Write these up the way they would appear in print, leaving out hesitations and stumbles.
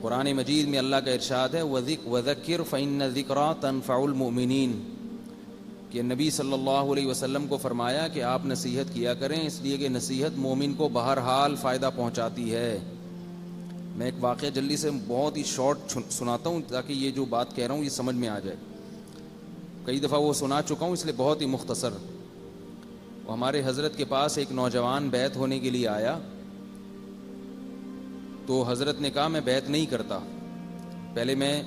قرآن مجید میں اللہ کا ارشاد ہے وَذَكِّرْ فَإِنَّ الذِّكْرَىٰ تَنفَعُ الْمُؤْمِنِينَ کہ نبی صلی اللہ علیہ وسلم کو فرمایا کہ آپ نصیحت کیا کریں، اس لیے کہ نصیحت مومن کو بہرحال فائدہ پہنچاتی ہے۔ میں ایک واقعہ جلدی سے بہت ہی شارٹ سناتا ہوں تاکہ یہ جو بات کہہ رہا ہوں یہ سمجھ میں آ جائے۔ کئی دفعہ وہ سنا چکا ہوں، اس لیے بہت ہی مختصر۔ ہمارے حضرت کے پاس ایک نوجوان بیعت ہونے کے لیے آیا، تو حضرت نے کہا میں بیعت نہیں کرتا، پہلے میں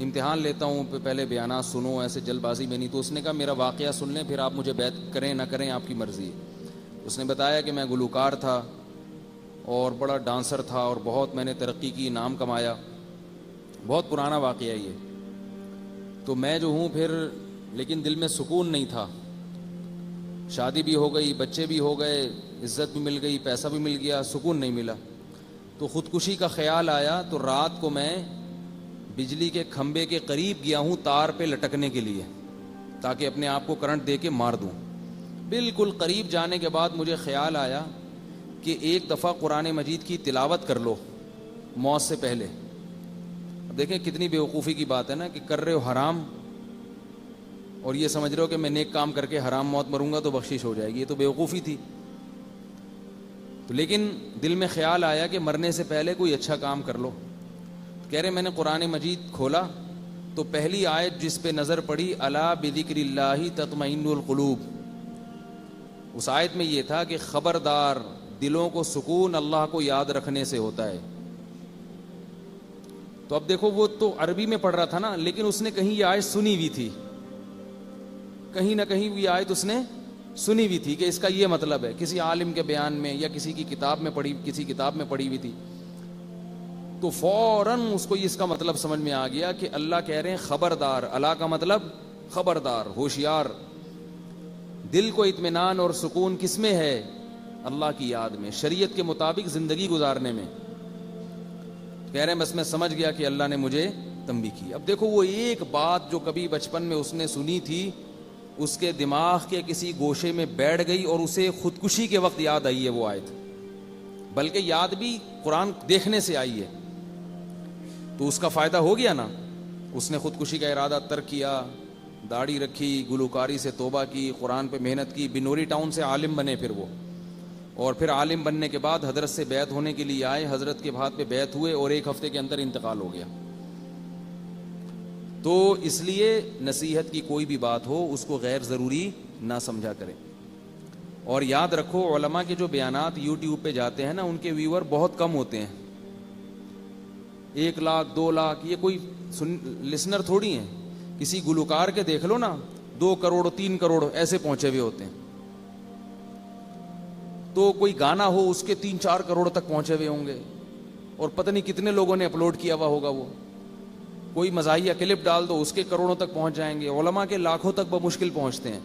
امتحان لیتا ہوں، پہلے بیانات سنو، ایسے جلد بازی میں نہیں۔ تو اس نے کہا میرا واقعہ سن لیں، پھر آپ مجھے بیعت کریں نہ کریں آپ کی مرضی ہے۔ اس نے بتایا کہ میں گلوکار تھا اور بڑا ڈانسر تھا اور بہت میں نے ترقی کی، نام کمایا، بہت پرانا واقعہ ہے یہ۔ تو میں جو ہوں پھر لیکن دل میں سکون نہیں تھا، شادی بھی ہو گئی، بچے بھی ہو گئے، عزت بھی مل گئی، پیسہ بھی مل گیا، سکون نہیں ملا۔ تو خودکشی کا خیال آیا، تو رات کو میں بجلی کے کھمبے کے قریب گیا ہوں تار پہ لٹکنے کے لیے تاکہ اپنے آپ کو کرنٹ دے کے مار دوں۔ بالکل قریب جانے کے بعد مجھے خیال آیا کہ ایک دفعہ قرآن مجید کی تلاوت کر لو موت سے پہلے۔ اب دیکھیں کتنی بیوقوفی کی بات ہے نا کہ کر رہے ہو حرام اور یہ سمجھ رہے ہو کہ میں نیک کام کر کے حرام موت مروں گا تو بخشش ہو جائے گی، یہ تو بیوقوفی تھی۔ تو لیکن دل میں خیال آیا کہ مرنے سے پہلے کوئی اچھا کام کر لو۔ کہہ رہے میں نے قرآن مجید کھولا تو پہلی آیت جس پہ نظر پڑی الا بذکر اللہ تطمئن القلوب، اس آیت میں یہ تھا کہ خبردار، دلوں کو سکون اللہ کو یاد رکھنے سے ہوتا ہے۔ تو اب دیکھو وہ تو عربی میں پڑھ رہا تھا نا، لیکن اس نے کہیں یہ آیت سنی ہوئی تھی، کہیں نہ کہیں یہ آیت اس نے سنی ہوئی تھی کہ اس کا یہ مطلب ہے، کسی عالم کے بیان میں یا کسی کی کتاب میں پڑھی، کسی کتاب میں پڑھی ہوئی تھی۔ تو فوراً اس کو اس کا مطلب سمجھ میں آ گیا کہ اللہ کہہ رہے ہیں خبردار، اللہ کا مطلب خبردار، ہوشیار۔ دل کو اطمینان اور سکون کس میں ہے؟ اللہ کی یاد میں، شریعت کے مطابق زندگی گزارنے میں۔ کہہ رہے ہیں بس میں سمجھ گیا کہ اللہ نے مجھے تنبیہ کی۔ اب دیکھو وہ ایک بات جو کبھی بچپن میں اس نے سنی تھی، اس کے دماغ کے کسی گوشے میں بیٹھ گئی اور اسے خودکشی کے وقت یاد آئی ہے وہ آیت، بلکہ یاد بھی قرآن دیکھنے سے آئی ہے۔ تو اس کا فائدہ ہو گیا نا، اس نے خودکشی کا ارادہ ترک کیا، داڑھی رکھی، گلوکاری سے توبہ کی، قرآن پہ محنت کی، بنوری ٹاؤن سے عالم بنے پھر وہ، اور پھر عالم بننے کے بعد حضرت سے بیعت ہونے کے لیے آئے، حضرت کے ہاتھ پہ بیعت ہوئے اور ایک ہفتے کے اندر انتقال ہو گیا۔ تو اس لیے نصیحت کی کوئی بھی بات ہو اس کو غیر ضروری نہ سمجھا کریں۔ اور یاد رکھو علماء کے جو بیانات یوٹیوب پہ جاتے ہیں نا، ان کے ویور بہت کم ہوتے ہیں، 1 لاکھ 2 لاکھ، یہ کوئی لسنر تھوڑی ہیں۔ کسی گلوکار کے دیکھ لو نا، 2 کروڑ 3 کروڑ ایسے پہنچے ہوئے ہوتے ہیں۔ تو کوئی گانا ہو اس کے 3-4 کروڑ تک پہنچے ہوئے ہوں گے، اور پتہ نہیں کتنے لوگوں نے اپلوڈ کیا ہوا ہوگا۔ وہ کوئی مزاحیہ کلپ ڈال دو اس کے کروڑوں تک پہنچ جائیں گے، علماء کے لاکھوں تک بمشکل پہنچتے ہیں۔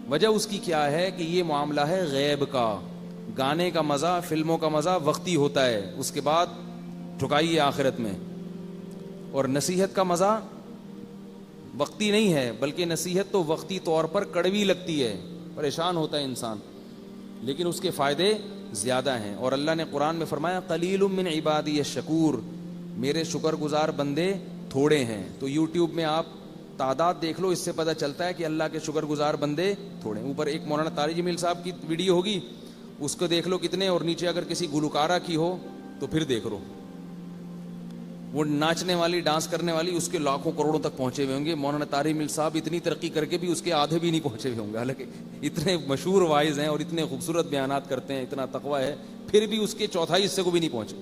وجہ اس کی کیا ہے کہ یہ معاملہ ہے غیب کا۔ گانے کا مزہ، فلموں کا مزہ وقتی ہوتا ہے، اس کے بعد ٹھکائیے آخرت میں۔ اور نصیحت کا مزہ وقتی نہیں ہے، بلکہ نصیحت تو وقتی طور پر کڑوی لگتی ہے، پریشان ہوتا ہے انسان، لیکن اس کے فائدے زیادہ ہیں۔ اور اللہ نے قرآن میں فرمایا قلیل من عبادی الشکور، میرے شکر گزار بندے تھوڑے ہیں۔ تو یوٹیوب میں آپ تعداد دیکھ لو، اس سے پتہ چلتا ہے کہ اللہ کے شکر گزار بندے تھوڑے ہیں۔ اوپر ایک مولانا طارق جمیل صاحب کی ویڈیو ہوگی، اس کو دیکھ لو کتنے، اور نیچے اگر کسی گلوکارہ کی ہو تو پھر دیکھ لو، وہ ناچنے والی، ڈانس کرنے والی، اس کے لاکھوں کروڑوں تک پہنچے ہوئے ہوں گے۔ مولانا طارق جمیل صاحب اتنی ترقی کر کے بھی اس کے آدھے بھی نہیں پہنچے ہوئے ہوں گے، حالانکہ اتنے مشہور وائز ہیں اور اتنے خوبصورت بیانات کرتے ہیں، اتنا تقویٰ ہے، پھر بھی اس کے چوتھائی حصے کو بھی نہیں پہنچے۔